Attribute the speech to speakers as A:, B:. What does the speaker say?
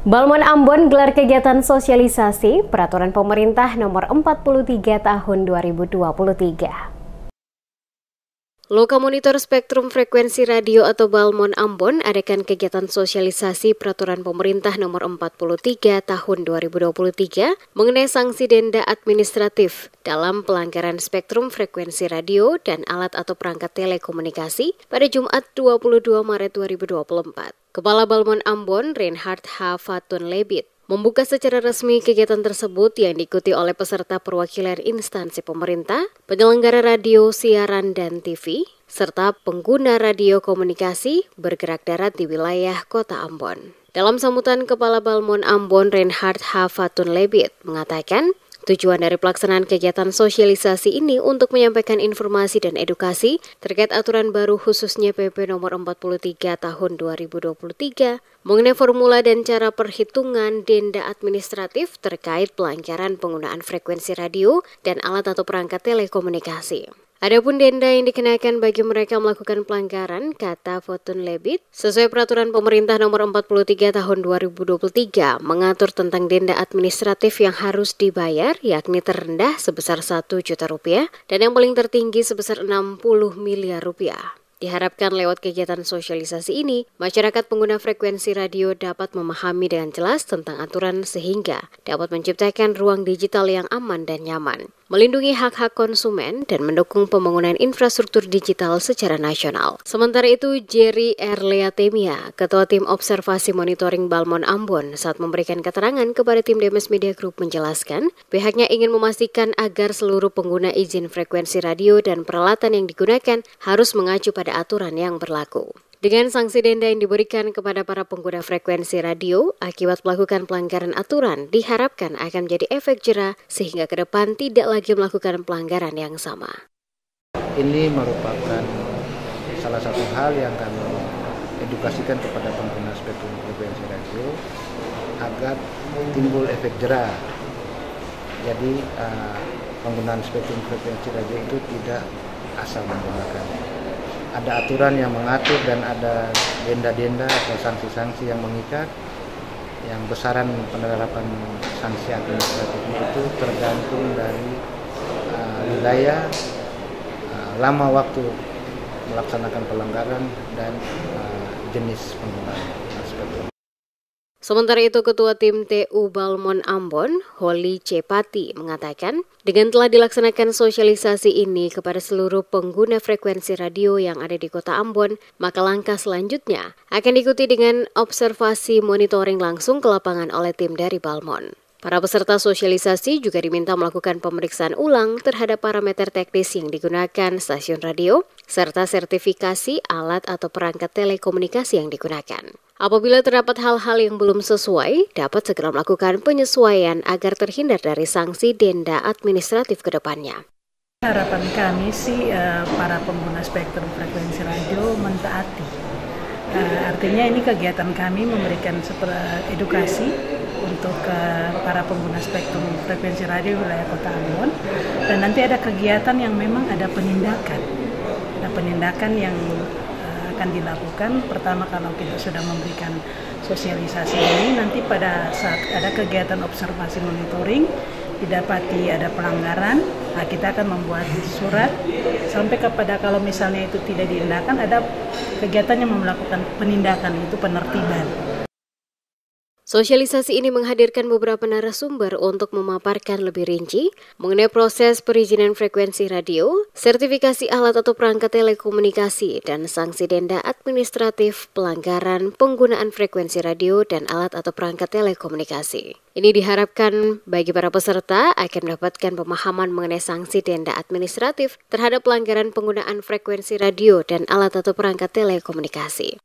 A: Balmon Ambon gelar kegiatan sosialisasi Peraturan Pemerintah Nomor 43 Tahun 2023. Loka Monitor Spektrum Frekuensi Radio atau Balmon Ambon adakan kegiatan sosialisasi Peraturan Pemerintah Nomor 43 Tahun 2023 mengenai sanksi denda administratif dalam pelanggaran spektrum frekuensi radio dan alat atau perangkat telekomunikasi pada Jumat 22 Maret 2024. Kepala Balmon Ambon, Reinhard H. Fatunlebit, membuka secara resmi kegiatan tersebut yang diikuti oleh peserta perwakilan instansi pemerintah, penyelenggara radio, siaran, dan TV, serta pengguna radio komunikasi bergerak darat di wilayah Kota Ambon. Dalam sambutan Kepala Balmon Ambon, Reinhard H. Fatunlebit mengatakan, tujuan dari pelaksanaan kegiatan sosialisasi ini untuk menyampaikan informasi dan edukasi terkait aturan baru khususnya PP Nomor 43 Tahun 2023 mengenai formula dan cara perhitungan denda administratif terkait pelanggaran penggunaan frekuensi radio dan alat atau perangkat telekomunikasi. Adapun denda yang dikenakan bagi mereka melakukan pelanggaran, kata Fatunlebit, sesuai Peraturan Pemerintah Nomor 43 Tahun 2023 mengatur tentang denda administratif yang harus dibayar, yakni terendah sebesar Rp1 juta dan yang paling tertinggi sebesar Rp60 miliar. Diharapkan lewat kegiatan sosialisasi ini, masyarakat pengguna frekuensi radio dapat memahami dengan jelas tentang aturan sehingga dapat menciptakan ruang digital yang aman dan nyaman, melindungi hak-hak konsumen, dan mendukung pembangunan infrastruktur digital secara nasional. Sementara itu, Jerry R. Leatemia, Ketua Tim Observasi Monitoring Balmon Ambon, saat memberikan keterangan kepada tim Demes Media Group menjelaskan, pihaknya ingin memastikan agar seluruh pengguna izin frekuensi radio dan peralatan yang digunakan harus mengacu pada aturan yang berlaku. Dengan sanksi denda yang diberikan kepada para pengguna frekuensi radio akibat melakukan pelanggaran aturan diharapkan akan menjadi efek jera sehingga ke depan tidak lagi melakukan pelanggaran yang sama.
B: Ini merupakan salah satu hal yang kami edukasikan kepada pengguna spektrum frekuensi radio agar timbul efek jera. Jadi penggunaan spektrum frekuensi radio itu tidak asal menggunakan. Ada aturan yang mengatur dan ada denda-denda atau sanksi-sanksi yang mengikat. Yang besaran penerapan sanksi administratifnya itu tergantung dari wilayah, lama waktu melaksanakan pelanggaran, dan jenis penggunaan spektrum.
A: Sementara itu, Ketua Tim TU Balmon Ambon, Holly C. Pati, mengatakan, dengan telah dilaksanakan sosialisasi ini kepada seluruh pengguna frekuensi radio yang ada di Kota Ambon, maka langkah selanjutnya akan diikuti dengan observasi monitoring langsung ke lapangan oleh tim dari Balmon. Para peserta sosialisasi juga diminta melakukan pemeriksaan ulang terhadap parameter teknis yang digunakan stasiun radio, serta sertifikasi alat atau perangkat telekomunikasi yang digunakan. Apabila terdapat hal-hal yang belum sesuai, dapat segera melakukan penyesuaian agar terhindar dari sanksi denda administratif ke depannya.
C: Harapan kami sih para pengguna spektrum frekuensi radio mentaati. Artinya ini kegiatan kami memberikan edukasi untuk para pengguna spektrum frekuensi radio wilayah Kota Ambon, dan nanti ada kegiatan yang memang ada penindakan. Ada penindakan yang akan dilakukan. Pertama, kalau kita sudah memberikan sosialisasi ini, nanti pada saat ada kegiatan observasi monitoring didapati ada pelanggaran, kita akan membuat surat sampai kepada kalau misalnya itu tidak diindahkan, ada kegiatan yang melakukan penindakan, itu penertiban.
A: Sosialisasi ini menghadirkan beberapa narasumber untuk memaparkan lebih rinci mengenai proses perizinan frekuensi radio, sertifikasi alat atau perangkat telekomunikasi, dan sanksi denda administratif pelanggaran penggunaan frekuensi radio dan alat atau perangkat telekomunikasi. Ini diharapkan bagi para peserta akan mendapatkan pemahaman mengenai sanksi denda administratif terhadap pelanggaran penggunaan frekuensi radio dan alat atau perangkat telekomunikasi.